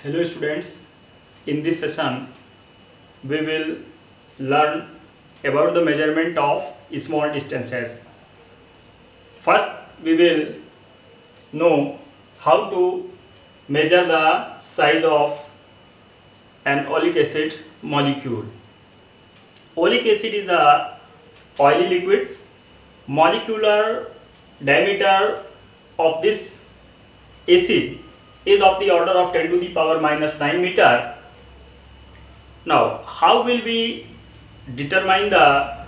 Hello students, in this session we will learn about the measurement of small distances. First we will know how to measure the size of an oleic acid molecule. Oleic acid is a oily liquid. Molecular diameter of this acid is of the order of 10 to the power minus 9 meter. Now, how will we determine the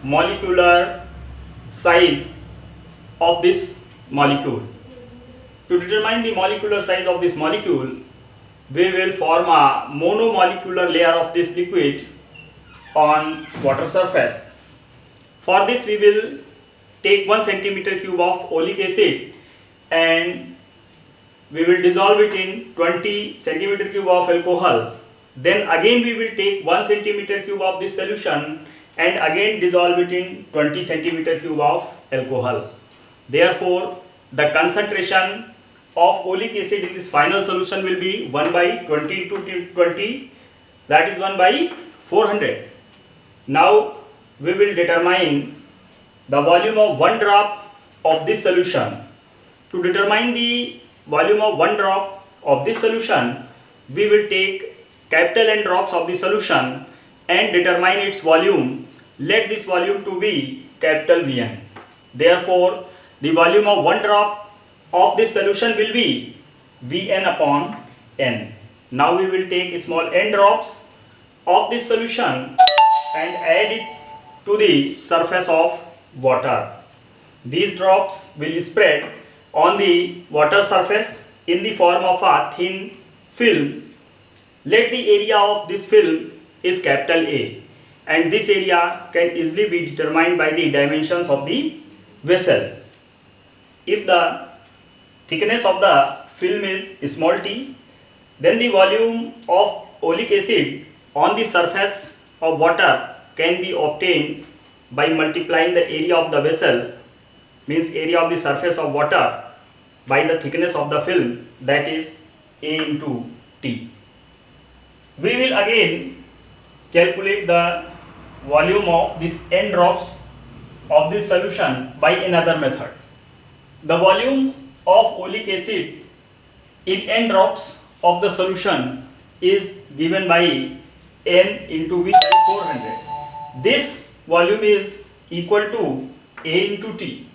molecular size of this molecule? To determine the molecular size of this molecule, we will form a monomolecular layer of this liquid on water surface. For this, we will take 1 centimeter cube of oleic acid and we will dissolve it in 20 centimeter cube of alcohol. Then again we will take 1 centimeter cube of this solution and again dissolve it in 20 centimeter cube of alcohol. Therefore, the concentration of oleic acid in this final solution will be 1 by 20 into 20, that is 1 by 400. Now we will determine the volume of 1 drop of this solution. To determine the volume of 1 drop of this solution, we will take capital N drops of the solution and determine its volume. Let this volume to be capital Vn. Therefore, the volume of 1 drop of this solution will be Vn upon N. Now we will take small n drops of this solution and add it to the surface of water. These drops will spread on the water surface in the form of a thin film. Let the area of this film is capital A, and this area can easily be determined by the dimensions of the vessel. If the thickness of the film is small t, then the volume of oleic acid on the surface of water can be obtained by multiplying the area of the vessel, means area of the surface of water, by the thickness of the film, that is A into T. We will again calculate the volume of this n drops of this solution by another method. The volume of oleic acid in n drops of the solution is given by n into V by 400. This volume is equal to A into T.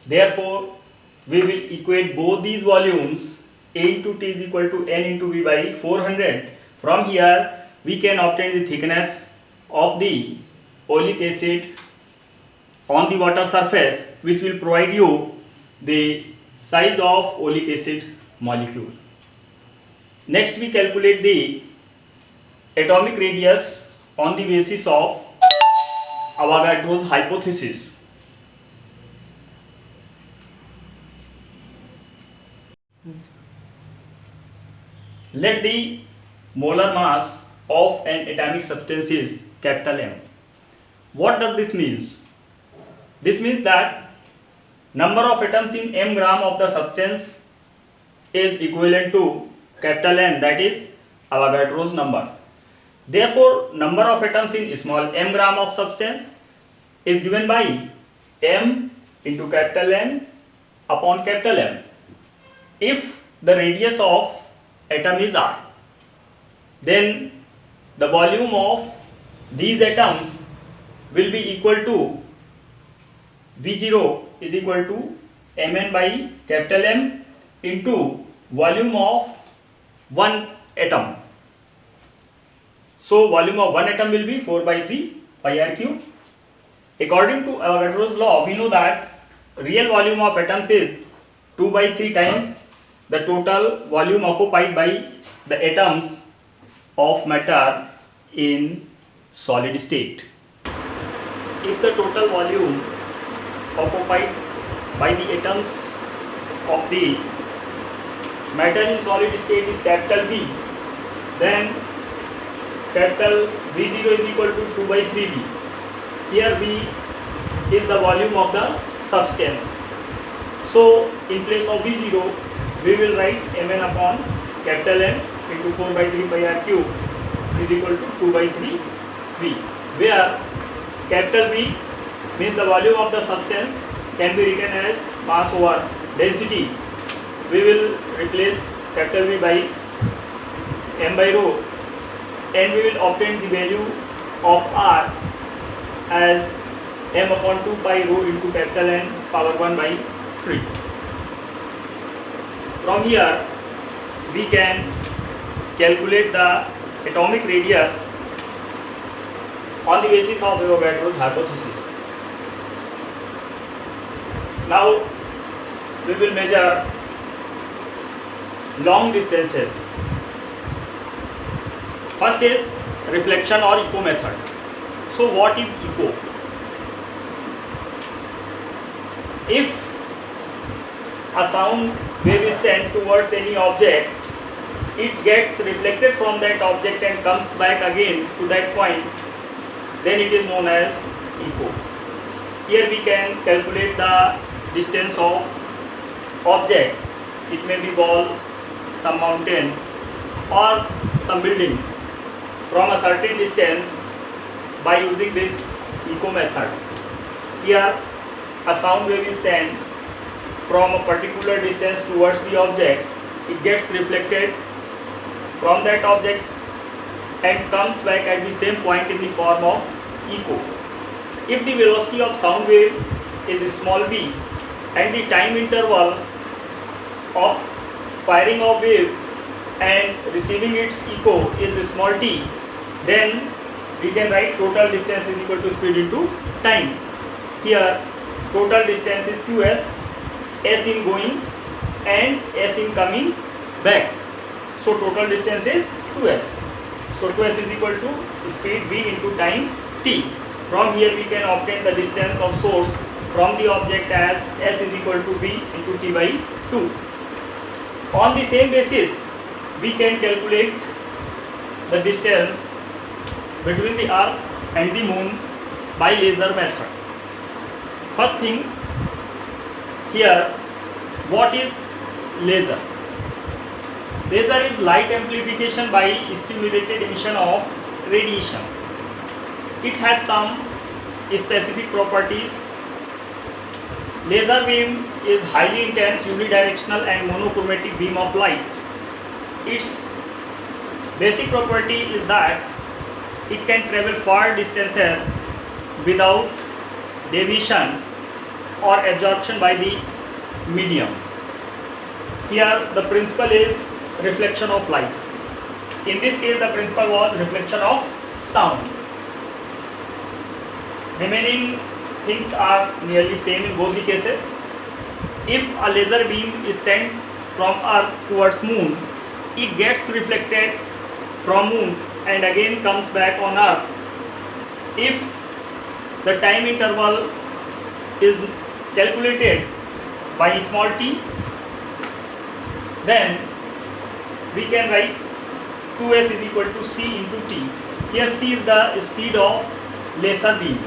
Therefore, we will equate both these volumes. A into T is equal to N into V by 400. From here, we can obtain the thickness of the oleic acid on the water surface, which will provide you the size of oleic acid molecule. Next, we calculate the atomic radius on the basis of Avogadro's hypothesis. Let the molar mass of an atomic substance is capital M. What does this mean? This means that number of atoms in m gram of the substance is equivalent to capital N, that is Avogadro's number. Therefore, number of atoms in small m gram of substance is given by m into capital N upon capital M. If the radius of atom is r, then the volume of these atoms will be equal to V0 is equal to Mn by capital M into volume of one atom. So volume of one atom will be 4 by 3 pi r cube. According to Avogadro's law, we know that real volume of atoms is 2 by 3 times the total volume occupied by the atoms of matter in solid state. If the total volume occupied by the atoms of the matter in solid state is capital V, then capital V0 is equal to 2 by 3V. Here V is the volume of the substance. So in place of V0, we will write Mn upon capital N into 4 by 3 pi r cube is equal to 2 by 3 V, where capital V means the volume of the substance can be written as mass over density. We will replace capital V by m by rho, and we will obtain the value of R as m upon 2 pi rho into capital N power 1 by 3. From here we can calculate the atomic radius on the basis of Avogadro's hypothesis. Now we will measure long distances. First is reflection or echo method. So what is echo? If a sound wave is sent towards any object, it gets reflected from that object and comes back again to that point, then it is known as echo. Here we can calculate the distance of object. It may be wall, some mountain or some building from a certain distance by using this echo method. Here a sound wave is sent from a particular distance towards the object. It gets reflected from that object and comes back at the same point in the form of echo. If the velocity of sound wave is small v and the time interval of firing of wave and receiving its echo is small t, then we can write total distance is equal to speed into time. Here total distance is 2s, s in going and s in coming back. So total distance is 2s. So 2s is equal to speed v into time t. From here we can obtain the distance of source from the object as s is equal to v into t by 2. On the same basis we can calculate the distance between the earth and the moon by laser method. First thing, here what is laser? Laser is light amplification by stimulated emission of radiation. It has some specific properties. Laser beam is highly intense unidirectional and monochromatic beam of light. Its basic property is that it can travel far distances without deviation or absorption by the medium. Here the principle is reflection of light. In this case the principle was reflection of sound. Remaining things are nearly same in both the cases. If a laser beam is sent from earth towards moon, it gets reflected from moon and again comes back on earth. If the time interval is calculated by small t, then we can write 2s is equal to c into t. Here c is the speed of laser beam.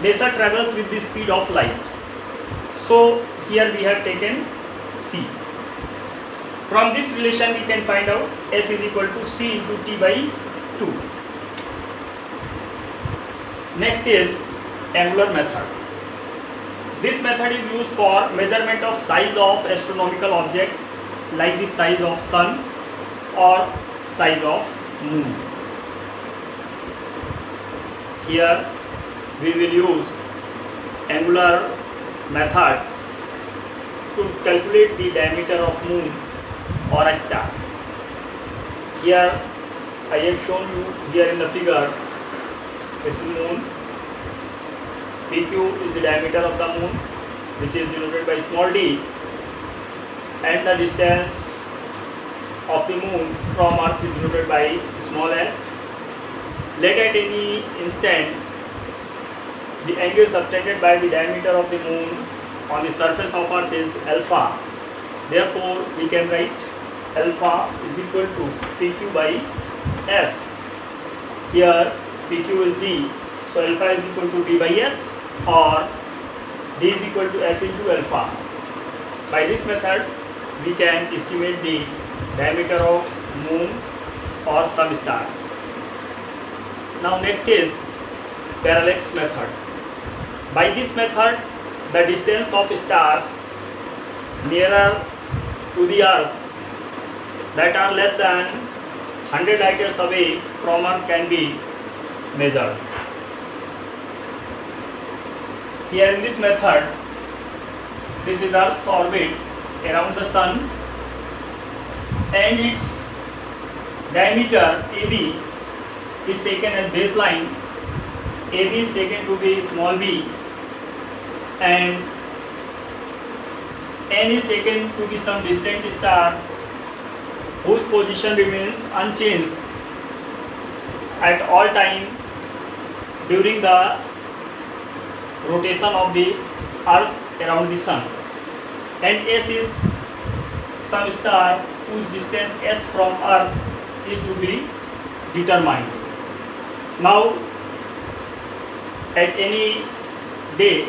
Laser travels with the speed of light. So here we have taken c. From this relation we can find out s is equal to c into t by 2. Next is angular method. This method is used for measurement of size of astronomical objects like the size of sun or size of moon. Here we will use angular method to calculate the diameter of moon or a star. Here I have shown you here in the figure, this is moon. PQ is the diameter of the moon, which is denoted by small d, and the distance of the moon from earth is denoted by small s. Let at any instant the angle subtended by the diameter of the moon on the surface of earth is alpha. Therefore we can write alpha is equal to PQ by S. Here PQ is D, so alpha is equal to D by S, or D is equal to S into alpha. By this method we can estimate the diameter of moon or some stars. Now next is parallax method. By this method, the distance of stars nearer to the earth that are less than 100 light years away from earth can be measured. Here in this method, this is Earth's orbit around the sun, and its diameter AB is taken as baseline. AB is taken to be small b, and N is taken to be some distant star whose position remains unchanged at all time during the rotation of the earth around the sun, and S is some star whose distance S from earth is to be determined. Now at any day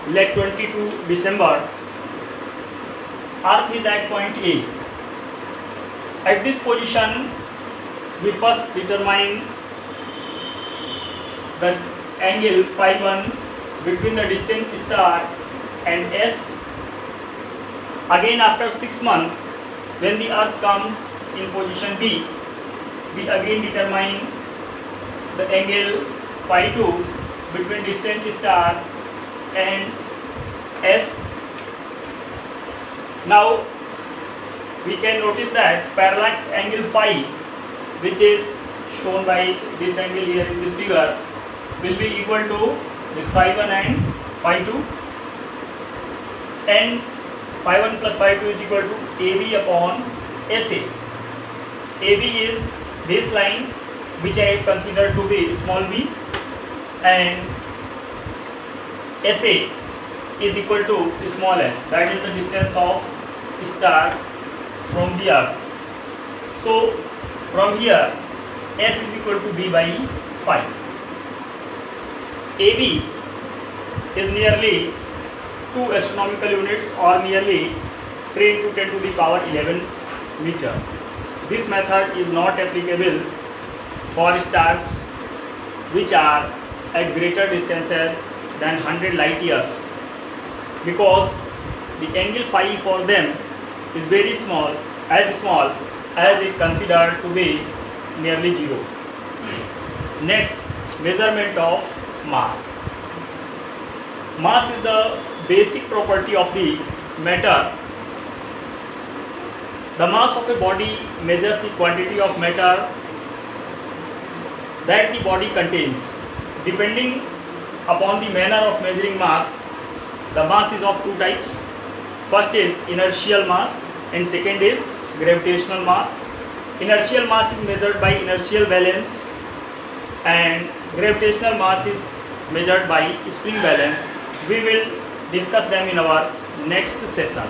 like 22 December, earth is at point A. At this position, we first determine the angle phi 1 between the distant star and S. Again, after 6 months, when the earth comes in position B, we again determine the angle phi 2 between distant star and S. Now we can notice that parallax angle phi, which is shown by this angle here in this figure, will be equal to this phi 1 and phi 2, and phi 1 plus phi 2 is equal to AB upon SA. AB is baseline, which I consider to be small b, and SA is equal to small s, that is the distance of star from the earth. So from here S is equal to b by phi. AB is nearly 2 astronomical units, or nearly 3 into 10 to the power 11 meter. This method is not applicable for stars which are at greater distances than 100 light years, because the angle phi for them is very small as it considered to be nearly 0. Next, measurement of mass. Mass is the basic property of the matter. The mass of a body measures the quantity of matter that the body contains. Depending upon the manner of measuring mass, the mass is of two types. First is inertial mass and second is gravitational mass. Inertial mass is measured by inertial balance, and gravitational mass is measured by spring balance. We will discuss them in our next session.